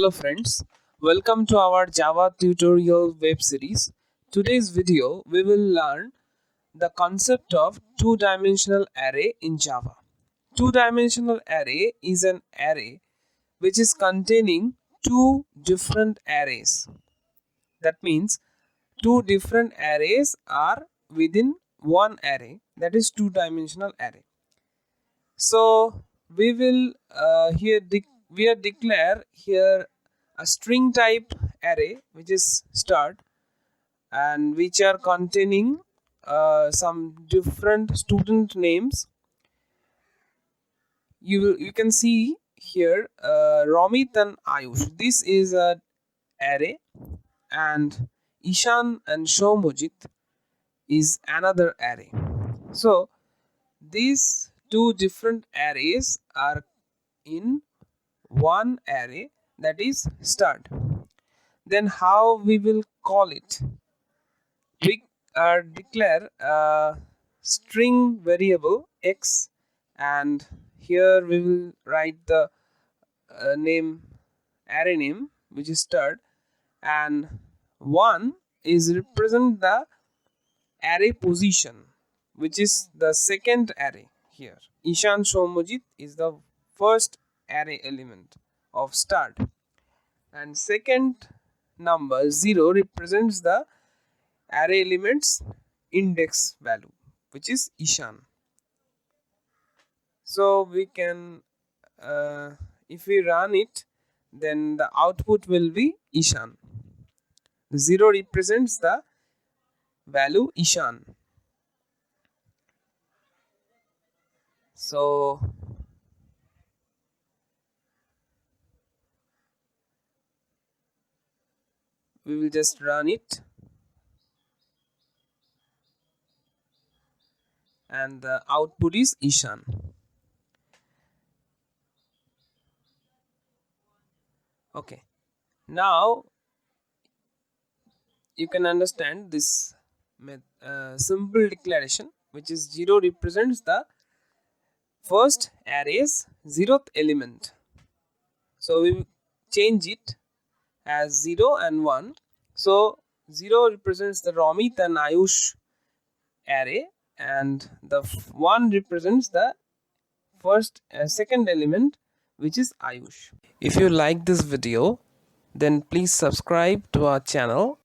Hello friends, welcome to our Java tutorial web series. Today's video we will learn the concept of two-dimensional array in Java. Two-dimensional array is an array which is containing two different arrays. That means two different arrays are within one array, that is two-dimensional array. So we will declare here a string type array which is start and which are containing some different student names. You can see here Romit and Ayush. This is a array, and Ishan and Shomojit is another array. So these two different arrays are in one array, that is start. Then how we will call it? We declare a string variable x, and here we will write the array name which is start, and 1 is represent the array position which is the second array. Here Ishan Shomojit is the first array element of start, and second number 0 represents the array elements index value which is Ishan. So we can if we run it, then the output will be Ishan. 0 represents the value Ishan. So we will just run it, and the output is Ishan. Okay, now you can understand this simple declaration, which is 0 represents the first array's 0th element. So we will change it as 0 and 1. So 0 represents the Romit and Ayush array, and the 1 represents the second element which is Ayush. If you like this video, then please subscribe to our channel